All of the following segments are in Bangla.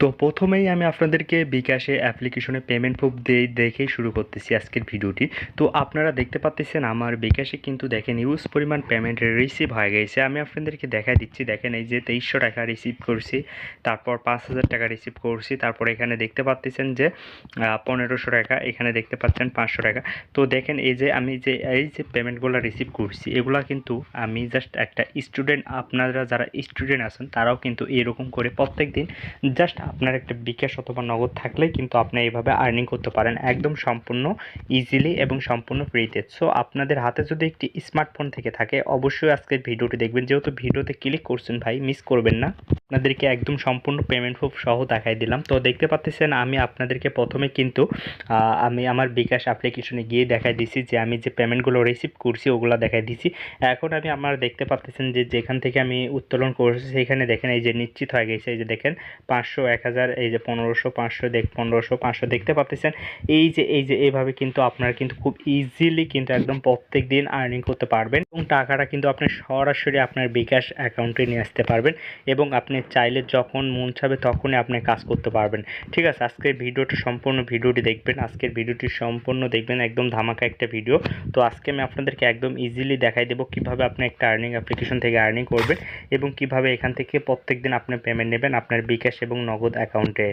তো প্রথমেই আমি আপনাদেরকে বিকাশে অ্যাপ্লিকেশনে পেমেন্ট প্রুফ দেখেই শুরু করতেছি আজকের ভিডিওটি। তো আপনারা দেখতে পাচ্ছেন আমার বিকাশে কিন্তু দেখেন ইউজ পরিমাণ পেমেন্ট রিসিভ হয়ে গেছে। আমি আপনাদেরকে দেখাই দিচ্ছি। দেখেন এই যে 2300 টাকা রিসিভ করছি, তারপর 5000 টাকা রিসিভ করছি, তারপর এখানে দেখতে পাচ্ছেন যে 1500 টাকা, এখানে দেখতে পাচ্ছেন 500 টাকা। তো দেখেন এই যে আমি যে পেমেন্টগুলো রিসিভ করছি এগুলা কিন্তু আমি জাস্ট একটা স্টুডেন্ট, আপনারা যারা স্টুডেন্ট আছেন তারাও কিন্তু এরকম করে প্রত্যেক দিন জাস্ট আপনার একটা বিকাশ অথবা নগদ থাকলেই কিন্তু আপনি এইভাবে আর্নিং করতে পারেন একদম সম্পূর্ণ ইজিলি এবং সম্পূর্ণ ফ্রিতে। সো আপনাদের হাতে যদি একটি স্মার্টফোন থেকে থাকে অবশ্যই আজকের ভিডিওটি দেখবেন, যেহেতু ভিডিওতে ক্লিক করছেন ভাই মিস করবেন না। আপনাদেরকে একদম সম্পূর্ণ পেমেন্ট প্রুফ সহ দেখাই দিলাম। তো দেখতে পাচ্ছেন আমি আপনাদেরকে প্রথমে কিন্তু আমি আমার বিকাশ অ্যাপ্লিকেশনে গিয়ে দেখাই দিছি যে আমি যে পেমেন্টগুলো রিসিভ করছি ওগুলো দেখাই দিছি। এখন আমি আমার দেখতে পাচ্ছেন যে যেখান থেকে আমি উত্তোলন করছি সেখানে দেখেন এই যে নিশ্চিত হয়ে গেছে, এই যে দেখেন 500, 1000, এই যে 1500, 500, 1500, 500 দেখতে পাচ্ছেন। এই যে এইভাবে কিন্তু আপনারা কিন্তু খুব ইজিলি কিন্তু একদম প্রত্যেক দিন আর্নিং করতে পারবেন এবং টাকাটা কিন্তু আপনি সরাসরি আপনার বিকাশ অ্যাকাউন্টে নিয়ে আসতে পারবেন এবং আপনি চাইলে যখন মন চাবে তখনই আপনি কাজ করতে পারবেন। ঠিক আছে, আজকের ভিডিওটা সম্পূর্ণ ভিডিওটি দেখবেন, আজকের ভিডিওটি সম্পূর্ণ দেখবেন, একদম ধামাকা একটা ভিডিও। তো আজকে আমি আপনাদেরকে একদম ইজিলি দেখাই দেবো কীভাবে আপনি একটা আর্নিং অ্যাপ্লিকেশন থেকে আর্নিং করবেন এবং কিভাবে এখান থেকে প্রত্যেকদিন আপনি পেমেন্ট নেবেন আপনার বিকাশ এবং নগদ অ্যাকাউন্টে।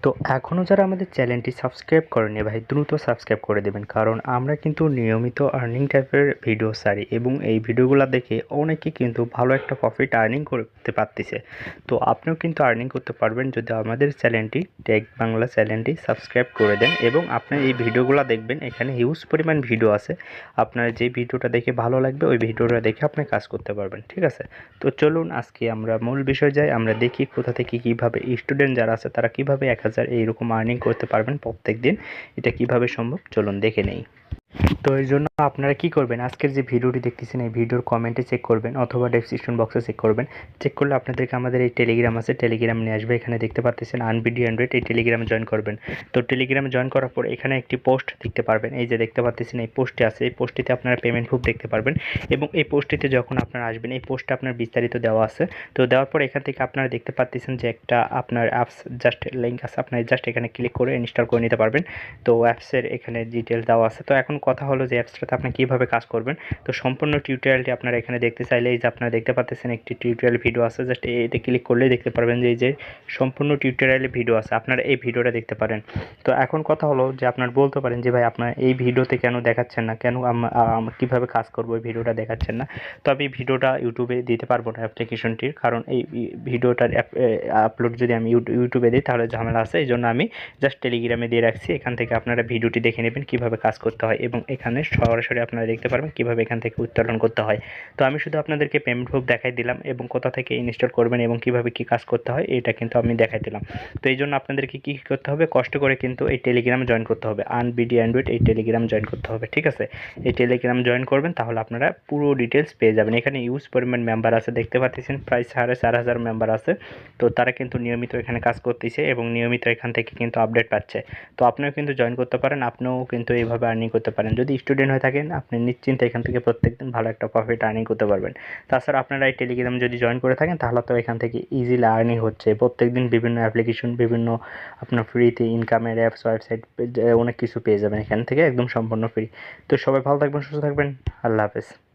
তো এখনও যারা আমাদের চ্যানেলটি সাবস্ক্রাইব করেনি ভাই দ্রুত সাবস্ক্রাইব করে দেবেন, কারণ আমরা কিন্তু নিয়মিত আর্নিং টাইপের ভিডিও ছাড়ি এবং এই ভিডিওগুলো দেখে অনেকে কিন্তু ভালো একটা প্রফিট আর্নিং করতে পারতেছে। তো আপনিও কিন্তু আর্নিং করতে পারবেন যদি আমাদের চ্যানেলটি টেক বাংলা চ্যানেলটি সাবস্ক্রাইব করে দেন এবং আপনার এই ভিডিওগুলো দেখবেন, এখানে হিউজ পরিমাণ ভিডিও আছে। আপনার যে ভিডিওটা দেখে ভালো লাগবে ওই ভিডিওটা দেখে আপনি কাজ করতে পারবেন। ঠিক আছে, তো চলুন আজকে আমরা মূল বিষয় যাই, আমরা দেখি কোথা থেকে কীভাবে স্টুডেন্ট যারা আছে তারা কীভাবে 1000 এইরকম আর্নিং করতে পারবেন প্রত্যেক দিন। এটা কিভাবে সম্ভব চলুন দেখে নেই। তো এর জন্য আপনারা কি করবেন, আজকের যে ভিডিওটি দেখতেছেন এই ভিডিওর কমেন্টে চেক করবেন অথবা ডেসক্রিপশন বক্সে চেক করবেন। চেক করলে আপনাদেরকে আমাদের এই টেলিগ্রাম আছে, টেলিগ্রাম নিয়ে আসবে। এখানে দেখতে পাচ্ছেন আনবিডি অ্যান্ড্রয়েড, এই টেলিগ্রামে জয়েন করবেন। তো টেলিগ্রামে জয়েন করার পর এখানে একটি পোস্ট দেখতে পারবেন, এই যে দেখতে পাচ্ছেন এই পোস্টে আছে, এই পোস্টটিতে আপনারা পেমেন্ট প্রুফ দেখতে পারবেন এবং এই পোস্টটিতে যখন আপনারা আসবেন এই পোস্টে আপনার বিস্তারিত দেওয়া আছে। তো দেওয়ার পর এখান থেকে আপনারা দেখতে পাচ্ছেন যে একটা আপনার অ্যাপস জাস্ট লিঙ্ক আছে, আপনার জাস্ট এখানে ক্লিক করে ইনস্টল করে নিতে পারবেন। তো অ্যাপসের এখানে ডিটেলস দেওয়া আছে। তো এখন কথা হলো যে অ্যাপসটাতে আপনি কীভাবে কাজ করবেন। তো সম্পূর্ণ টিউটোরিয়ালটি আপনারা এখানে দেখতে চাইলে এই যে আপনারা দেখতে পাচ্ছেন একটি টিউটোরিয়াল ভিডিও আছে, জাস্ট এতে ক্লিক করলেই দেখতে পারবেন যে এই যে সম্পূর্ণ টিউটোরিয়ালে ভিডিও আছে, আপনারা এই ভিডিওটা দেখতে পারেন। তো এখন কথা হলো যে আপনারা বলতে পারেন যে ভাই আপনার এই ভিডিওতে কেন দেখাচ্ছেন না, কেন কীভাবে কাজ করবো এই ভিডিওটা দেখাচ্ছেন না। তো আমি ভিডিওটা ইউটিউবে দিতে পারবো না অ্যাপ্লিকেশনটির, কারণ এই ভিডিওটার আপলোড যদি আমি ইউটিউবে দিই তাহলে ঝামেলা আছে। এই জন্য আমি জাস্ট টেলিগ্রামে দিয়ে রাখছি, এখান থেকে আপনারা ভিডিওটি দেখে নেবেন কীভাবে কাজ করতে হয় এবং এখানে সরাসরি আপনারা দেখতে পারবেন কীভাবে এখান থেকে উত্তোলন করতে হয়। তো আমি শুধু আপনাদেরকে পেমেন্ট প্রুফ দেখাই দিলাম এবং কোথা থেকে ইনস্টল করবেন এবং কীভাবে কী কাজ করতে হয় এটা কিন্তু আমি দেখাই দিলাম। তো এই জন্য আপনাদেরকে কী করতে হবে, কষ্ট করে কিন্তু এই টেলিগ্রামে জয়েন করতে হবে, আনবিডি অ্যান্ড্রয়েড এই টেলিগ্রাম জয়েন করতে হবে। ঠিক আছে, এই টেলিগ্রাম জয়েন করবেন তাহলে আপনারা পুরো ডিটেলস পেয়ে যাবেন। এখানে ইউজ পরিমাণ মেম্বার আছে, দেখতে পাচ্ছেন প্রায় 4500 মেম্বার আছে। তো তারা কিন্তু নিয়মিত এখানে কাজ করতেছে এবং নিয়মিত এখান থেকে কিন্তু আপডেট পাচ্ছে। তো আপনিও কিন্তু জয়েন করতে পারেন, আপনিও কিন্তু এইভাবে আর্নিং করতে পারেন। যদি স্টুডেন্ট হয়ে থাকেন আপনি নিশ্চিন্তে এখান থেকে প্রত্যেকদিন ভালো একটা প্রফিট আর্নিং করতে পারবেন। তাছাড়া আপনারা এই টেলিগ্রাম যদি জয়েন করে থাকেন তাহলে তো এখান থেকে ইজিলি আর্নিং হচ্ছে প্রত্যেকদিন, বিভিন্ন অ্যাপ্লিকেশন, বিভিন্ন আপনার ফ্রিতে ইনকামের অ্যাপস, ওয়েবসাইট অনেক কিছু পেয়ে যাবেন এখান থেকে একদম সম্পূর্ণ ফ্রি। তো সবাই ভালো থাকবেন, সুস্থ থাকবেন, আল্লাহ হাফেজ।